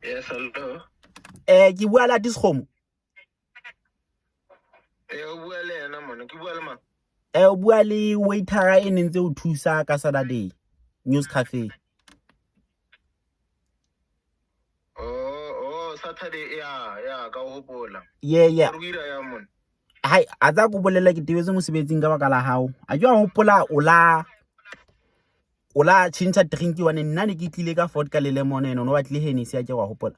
Yes, hello. Ke bua la Diskgomo. O bua le yena mona, ke bua le mang? O bua le waiter e neng ntse o thusa ka Saturday News Cafe. Oh, Saturday ya ka o hopola. Yeah. O ruira ya mona. Hai a tsa go bolela ke tebetse mosebetsing ka baka la hao. A ke a hopola o la chincha drink one nna ne ke tlile ka vodka le lemon eno no batle Hennessy a ke wa hopola.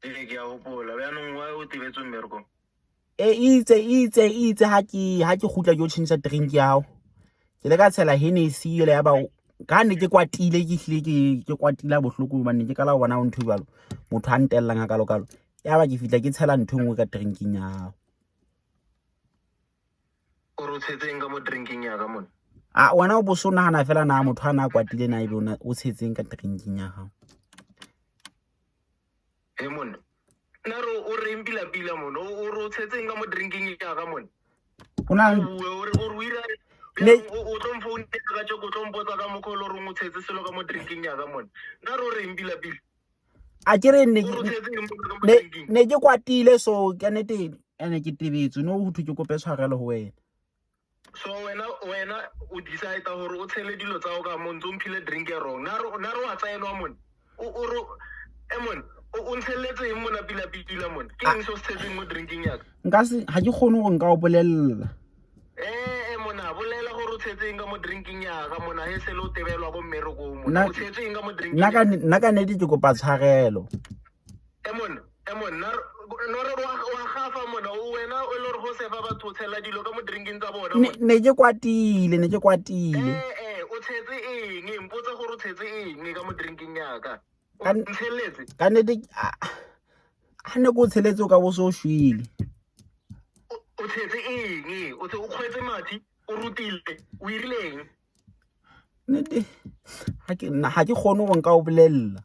Ke a hopola. Ba nong wa o tebetse mmereko. Itse ha ke khutla ke chincha drink ya hao. Ke le ka tshela Hennessy ile ya ba ka ne ke kwatile ke hlile ke kwatila bohloko ba ne ke kala bona o ntho jalo motho a ntella nga kalo ya ba ke fitla ke tshela ntho ngwe ka drinking ya hao. O ro tshetseng ka mo drinking ya ka mona. Wena o boso nagana fela na motho ana kwatile na ibe o tshetseng ka drinking ya hao. Mona. Na ro o re mpila mona. O ro tshetseng ka mo drinking ya ka mona. Una o ruira o tlo mfoune ka tšo go tlo mpotsa ka mokholo re mo tshetse selo ka mo drinking ya ka mona. Na ro re mpila. a ke re ne ke kwatile so ke nete ene ke tebetse no ho thu ke kope tshwarelo ho wena. So wena o decide gore o tshele dilo tsa o ka mo ntse o mphile drink ya wrong. Na ro wa tsaenwa mona. O ro emon o ntshelletse mona pila mona. Ke eng so tshetseng mo drinking ya ka? Nka se ha ke khone go nka o bolella. Mona bolela gore o tshetseng ka mo drinking ya ka mona he se lo tebelwa go mmereko mona. O tshetseng ka mo drinking. Nna ka nedi ke kopa tshwarelo. Emon no re wa gafa mona o wena o le re go sefa batho tshela dilo ka mo drinking tsa bona mona. Ne ke kwatile. O tshetse eng impotsa gore o tshetse eng ka mo drinking ya ka? O ntshelletse ka nedi a ne go tsheletse ka bo so shwile. O tshetse eng o kgwetse mathi o rutile o irileng? Nete ha ke khone go nka o bolella.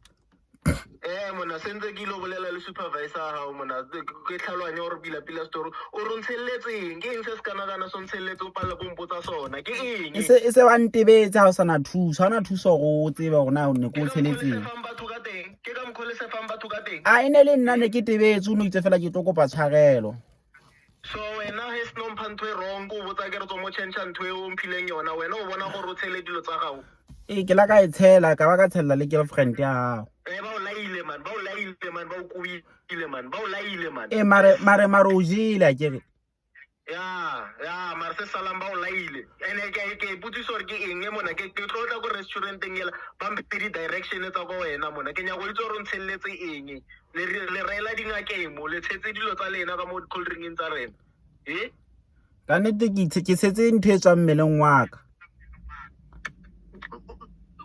Mona sentse ke lo bolela le supervisor ha mona ke tlhalwanya gore pila story o ro ntshelletseng ke eng se se kana so ntshelletse o palla bompotsa sona ke eng e se wa ntebetsa ha o sana thusa hana thusa go o tseba gore na o ne go tsheletseng ke ka mkhole se fang batho ka teng a ene le nna ne ke tebetse o no itse fela ke tlo kopa tshwarelo. So wena he sno mphantwe wrong go botsa ke re tso mo change ntwe o mphileng yona wena o bona gore o tshele dilo tsa gago. Ke la ka e tshela ka ba ka tshella le girlfriend ya hao. Ba o laile man ba o kubile man ba o laile man. Mare o jile a ke re ya mare se salang ba o laile ene ke putsiso re ke eng mona ke tlotla go restauranteng yela ba mpedi direction tsa go wena mona ke nya go itse re ntshelletse eng le rela dingakeng mo le tshetse dilo tsa lena ka mo cold drinkeng tsa rena ka nete ke setse ntho e tswang mmeleng wa ka.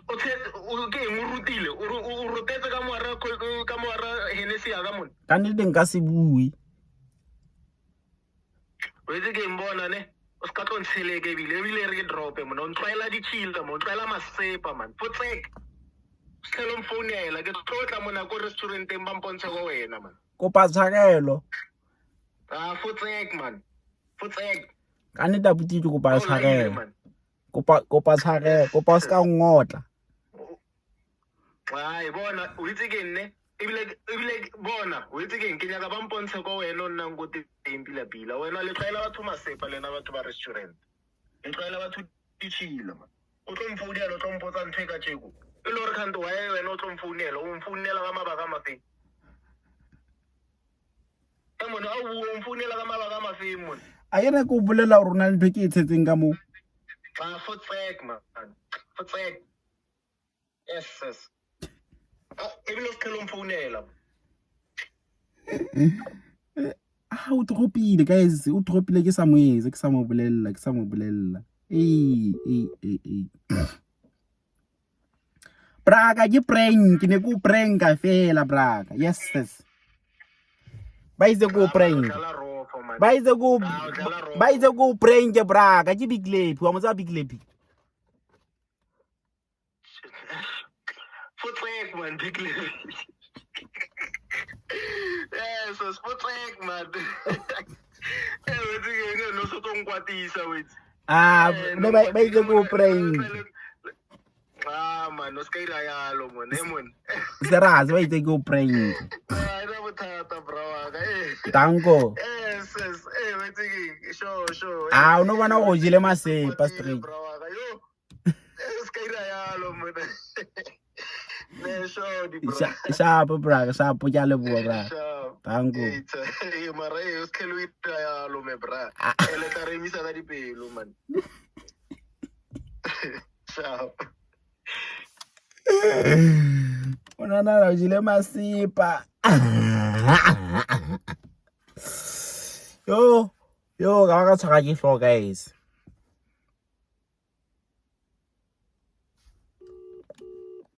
o ke eng o rutile o rotetse ka moara Hennessy ya ka mona ka nete nka se bue o itse ke mbona ne o ska tlo ntsheleke ebile re ke drope mona o ntlaela ditshila mo o ntlaela masepa man fotsek selo mfounela ke tlotla mona ko restauranteng ba mpontshe go wena man kopa tshwarelo fotsek man fotsek ka nete abuti ke kopa tshwarelo kopa tshwarelo kopa ska ngotla ai bona o itse ke nne ebile bona o itse ke eng ke nyaka ba mpontshe go wena o nnang go teng pila wena le tlaela batho masepa lena batho ba restaurant le tlaela batho ditshila man o tlo mfounela o tlo mpotsa ntho e ka tsheko e le gore khanto wa wena o tlo mfounela o mfounela ka mabaka mafeng mona a o mfounela ka mabaka mafeng mona a yena go bolela gore rona le ntho ke e tshetseng ka mo fotsek man fotsek yes ebile se tlhelo mfounela o tropile guys o tropile ke sa moetse ke sa mo bolella Braga ke prank ne go pranka fela Braga yes ba itse go prank ba itse go prank Braga ke Big Lep wa mo tsa Big Lep fotsek man Big Lep yes fotsek man no so tlo nkwatisa wetsi ba itse go prank man man, o ska ira yalo mon, mon. Serious ba itse ke o prank. Ina bothata bra wa ka. Tanko. Yes, wetse ke sure. Ah, no bona go jile masepa straight. Bra wa ka yo. Ska ira yalo mon. Ne sure di bra. Sharp bra, sharp ya le bua bra. Tanko. Mara o ska lo ira yalo me bra. Ele ka remisa ka dipelo man. Ciao. Ona na jile masepa. Yo, ka tshwara ke hlo guys.